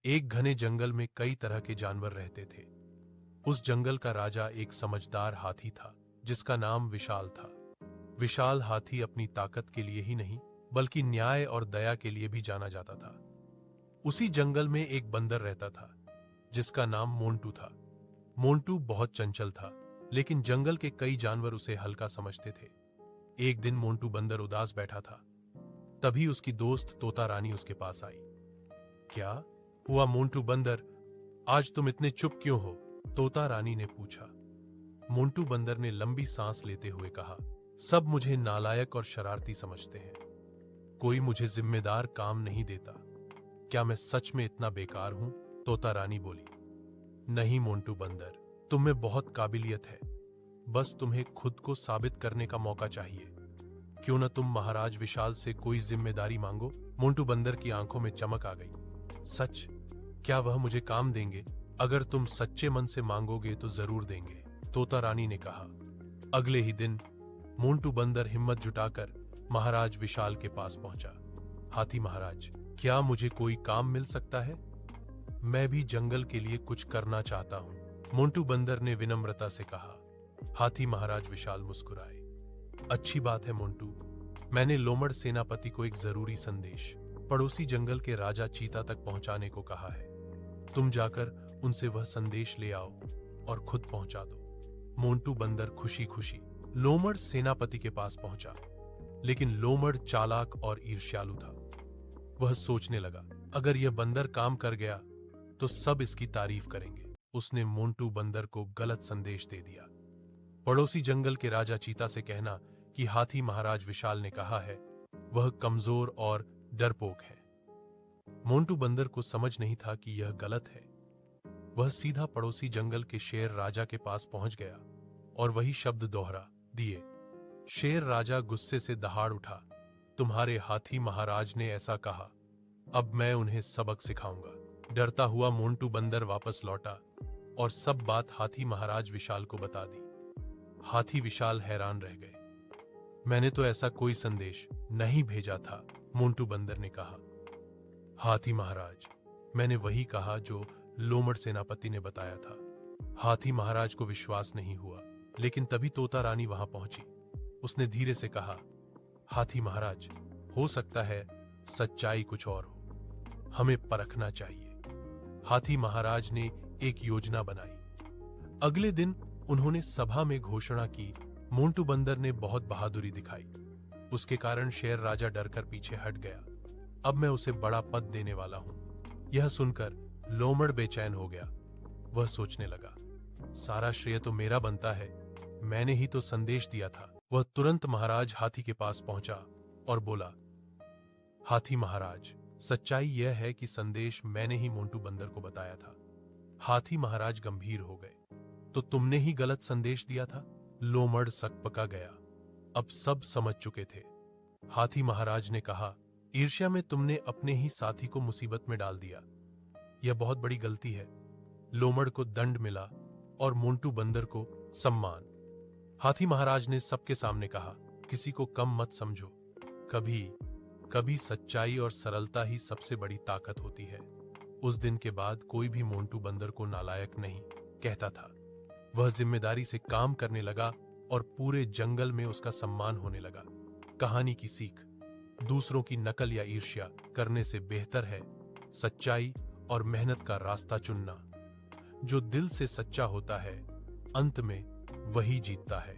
एक घने जंगल में कई तरह के जानवर रहते थे। उस जंगल का राजा एक समझदार हाथी था जिसका नाम विशाल था। विशाल हाथी अपनी ताकत के लिए ही नहीं बल्कि न्याय और दया के लिए भी जाना जाता था। उसी जंगल में एक बंदर रहता था जिसका नाम मोंटू था। मोंटू बहुत चंचल था, लेकिन जंगल के कई जानवर उसे हल्का समझते थे। एक दिन मोंटू बंदर उदास बैठा था। तभी उसकी दोस्त तोता रानी उसके पास आई। क्या हुआ मोंटू बंदर, आज तुम इतने चुप क्यों हो? तोता रानी ने पूछा। मोंटू बंदर ने लंबी सांस लेते हुए कहा, सब मुझे नालायक और शरारती समझते हैं। कोई मुझे जिम्मेदार काम नहीं देता। क्या मैं सच में इतना बेकार हूं? तोता रानी बोली। नहीं मोंटू बंदर, तुम में बहुत काबिलियत है, बस तुम्हें खुद को साबित करने का मौका चाहिए। क्यों न तुम महाराज विशाल से कोई जिम्मेदारी मांगो? मोंटू बंदर की आंखों में चमक आ गई। सच? क्या वह मुझे काम देंगे? अगर तुम सच्चे मन से मांगोगे तो जरूर देंगे, तोता रानी ने कहा। अगले ही दिन मोंटू बंदर हिम्मत जुटाकर महाराज विशाल के पास पहुंचा। हाथी महाराज, क्या मुझे कोई काम मिल सकता है? मैं भी जंगल के लिए कुछ करना चाहता हूं, मोंटू बंदर ने विनम्रता से कहा। हाथी महाराज विशाल मुस्कुराए। अच्छी बात है मोंटू, मैंने लोमड़ सेनापति को एक जरूरी संदेश पड़ोसी जंगल के राजा चीता तक पहुंचाने को कहा है। तुम जाकर उनसे वह संदेश ले आओ और खुद पहुंचा दो। मोंटू बंदर खुशी खुशी लोमड़ सेनापति के पास पहुंचा, लेकिन लोमड़ चालाक और ईर्ष्यालु था। वह सोचने लगा, अगर यह बंदर काम कर गया तो सब इसकी तारीफ करेंगे। उसने मोंटू बंदर को गलत संदेश दे दिया। पड़ोसी जंगल के राजा चीता से कहना कि हाथी महाराज विशाल ने कहा है वह कमजोर और डरपोक है। मोंटू बंदर को समझ नहीं था कि यह गलत है। वह सीधा पड़ोसी जंगल के शेर राजा के पास पहुंच गया और वही शब्द दोहरा दिए। शेर राजा गुस्से से दहाड़ उठा, तुम्हारे हाथी महाराज ने ऐसा कहा, अब मैं उन्हें सबक सिखाऊंगा। डरता हुआ मोंटू बंदर वापस लौटा और सब बात हाथी महाराज विशाल को बता दी। हाथी विशाल हैरान रह गए। मैंने तो ऐसा कोई संदेश नहीं भेजा था, मोंटू बंदर ने कहा। हाथी महाराज, मैंने वही कहा जो लोमड़ सेनापति ने बताया था। हाथी महाराज को विश्वास नहीं हुआ, लेकिन तभी तोता रानी वहां पहुंची। उसने धीरे से कहा, हाथी महाराज, हो सकता है सच्चाई कुछ और हो, हमें परखना चाहिए। हाथी महाराज ने एक योजना बनाई। अगले दिन उन्होंने सभा में घोषणा की, मोंटू बंदर ने बहुत बहादुरी दिखाई। उसके कारण शेर राजा डरकर पीछे हट गया। अब मैं उसे बड़ा पद देने वाला हूं। यह सुनकर लोमड़ बेचैन हो गया। वह सोचने लगा, सारा श्रेय तो मेरा बनता है, मैंने ही तो संदेश दिया था। वह तुरंत महाराज हाथी के पास पहुंचा और बोला, हाथी महाराज, सच्चाई यह है कि संदेश मैंने ही मोंटू बंदर को बताया था। हाथी महाराज गंभीर हो गए। तो तुमने ही गलत संदेश दिया था? लोमड़ सकपका गया। अब सब समझ चुके थे। हाथी महाराज ने कहा, ईर्ष्या में तुमने अपने ही साथी को मुसीबत में डाल दिया। यह बहुत बड़ी गलती है। लोमड़ को दंड मिला और मोंटू बंदर को सम्मान। हाथी महाराज ने सबके सामने कहा, किसी को कम मत समझो। कभी कभी सच्चाई और सरलता ही सबसे बड़ी ताकत होती है। उस दिन के बाद कोई भी मोंटू बंदर को नालायक नहीं कहता था। वह जिम्मेदारी से काम करने लगा और पूरे जंगल में उसका सम्मान होने लगा। कहानी की सीख, दूसरों की नकल या ईर्ष्या करने से बेहतर है सच्चाई और मेहनत का रास्ता चुनना। जो दिल से सच्चा होता है, अंत में वही जीतता है।